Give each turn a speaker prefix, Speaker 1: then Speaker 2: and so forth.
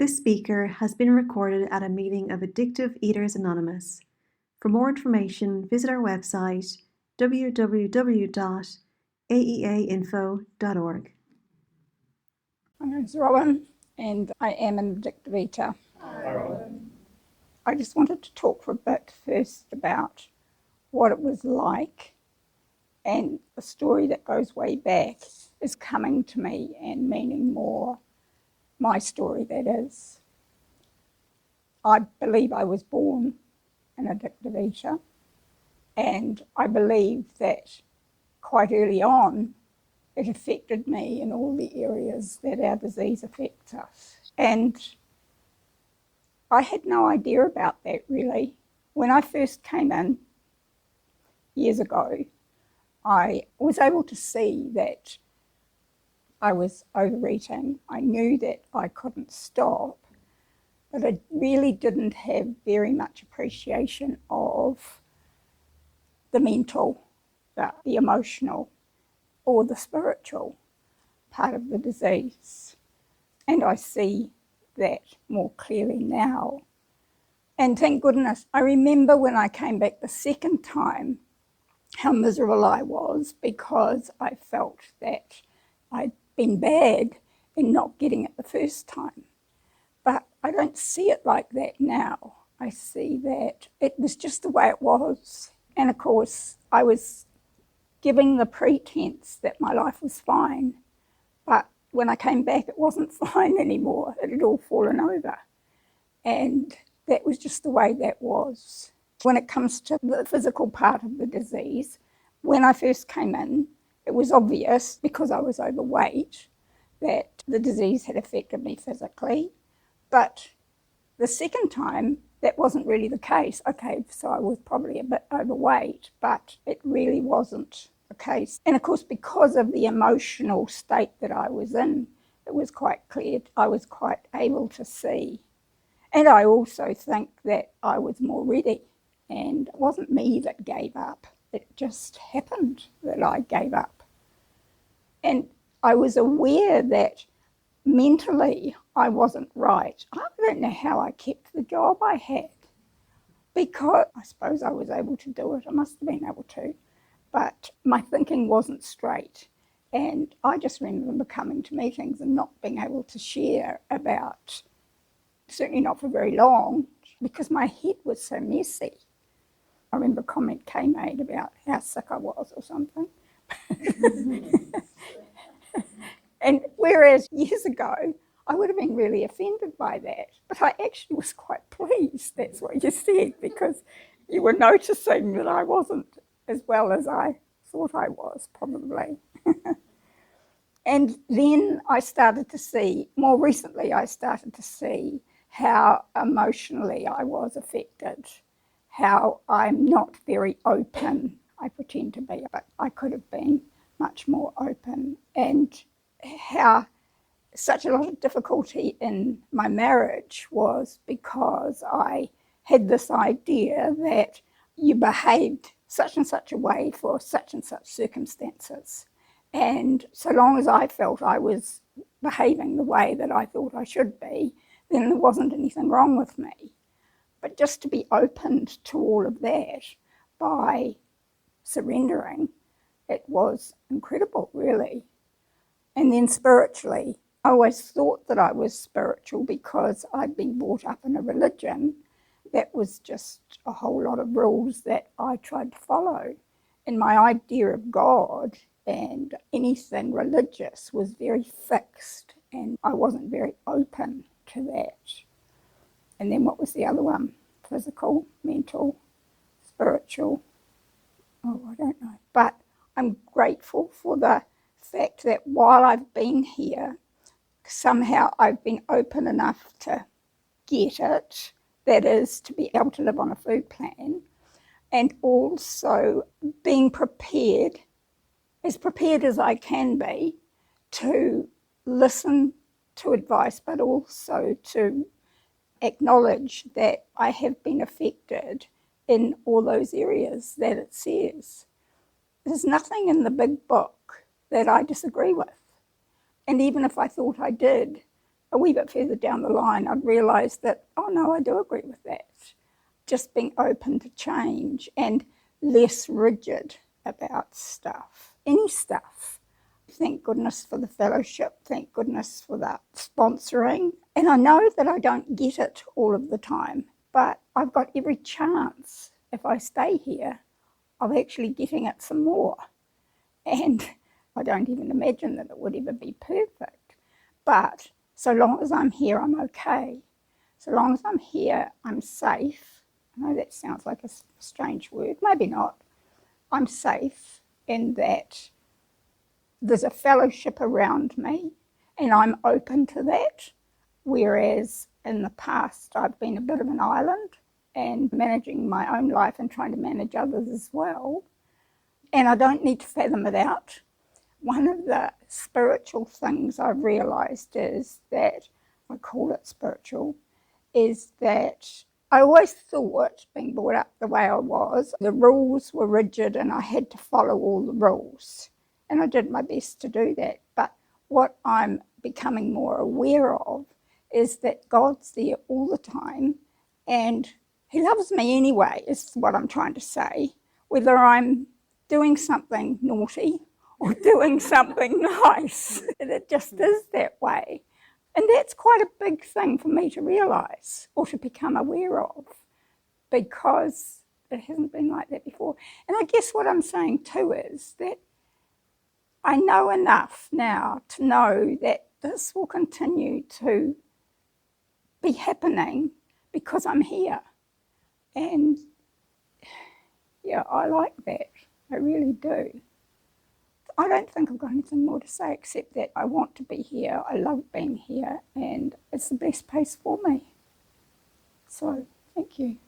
Speaker 1: This speaker has been recorded at a meeting of Addictive Eaters Anonymous. For more information, visit our website www.aeainfo.org.
Speaker 2: My name's Robyn, and I am an addictive eater. I just wanted to talk for a bit first about what it was like, and a story that goes way back is coming to me and meaning more my story, that is. I believe I was born an addictive eater, and I believe that quite early on it affected me in all the areas that our disease affects us. And I had no idea about that, really. When I first came in years ago, I was able to see that I was overeating. I knew that I couldn't stop, but I really didn't have very much appreciation of the mental, the emotional, or the spiritual part of the disease. And I see that more clearly now. And thank goodness, I remember when I came back the second time how miserable I was, because I felt that I'd been bad in not getting it the first time. But I don't see it like that now. I see that it was just the way it was. And of course, I was giving the pretense that my life was fine. But when I came back, it wasn't fine anymore. It had all fallen over. And that was just the way that was. When it comes to the physical part of the disease, when I first came in, it was obvious, because I was overweight, that the disease had affected me physically. But the second time, that wasn't really the case. Okay, so I was probably a bit overweight, but it really wasn't the case. And of course, because of the emotional state that I was in, it was quite clear. I was quite able to see. And I also think that I was more ready. And it wasn't me that gave up. It just happened that I gave up. And I was aware that mentally I wasn't right. I don't know how I kept the job I had, because I suppose I was able to do it. I must have been able to. But my thinking wasn't straight. And I just remember coming to meetings and not being able to share about, certainly not for very long, because my head was so messy. I remember a comment Kay made about how sick I was or something. And whereas years ago, I would have been really offended by that. But I actually was quite pleased, that's what you said, because you were noticing that I wasn't as well as I thought I was, probably. And then I started to see, more recently, I started to see how emotionally I was affected, how I'm not very open. I pretend to be, but I could have been much more open, and how such a lot of difficulty in my marriage was because I had this idea that you behaved such and such a way for such and such circumstances. And so long as I felt I was behaving the way that I thought I should be, then there wasn't anything wrong with me. But just to be opened to all of that by surrendering, it was incredible, really. And then spiritually, I always thought that I was spiritual because I'd been brought up in a religion that was just a whole lot of rules that I tried to follow. And my idea of God and anything religious was very fixed, and I wasn't very open to that. And then what was the other one? Physical, mental, spiritual. Oh, I don't know. But I'm grateful for the fact that while I've been here, somehow I've been open enough to get it, that is, to be able to live on a food plan, and also being prepared as I can be, to listen to advice, but also to acknowledge that I have been affected in all those areas that it says. There's nothing in the big book that I disagree with. And even if I thought I did, a wee bit further down the line, I'd realised that, oh no, I do agree with that. Just being open to change and less rigid about stuff, any stuff. Thank goodness for the fellowship, thank goodness for the sponsoring. And I know that I don't get it all of the time, but I've got every chance, if I stay here, of actually getting it some more. And I don't even imagine that it would ever be perfect. But so long as I'm here, I'm okay. So long as I'm here, I'm safe. I know that sounds like a strange word, maybe not. I'm safe in that there's a fellowship around me and I'm open to that. Whereas in the past, I've been a bit of an island and managing my own life and trying to manage others as well. And I don't need to fathom it out. One of the spiritual things I've realised is that, I call it spiritual, is that I always thought, being brought up the way I was, the rules were rigid and I had to follow all the rules. And I did my best to do that. But what I'm becoming more aware of is that God's there all the time and He loves me anyway, is what I'm trying to say. Whether I'm doing something naughty or doing something nice, it just is that way. And that's quite a big thing for me to realise or to become aware of, because it hasn't been like that before. And I guess what I'm saying too is that I know enough now to know that this will continue to be happening because I'm here. And yeah, I like that. I really do. I don't think I've got anything more to say except that I want to be here. I love being here and it's the best place for me. So, thank you.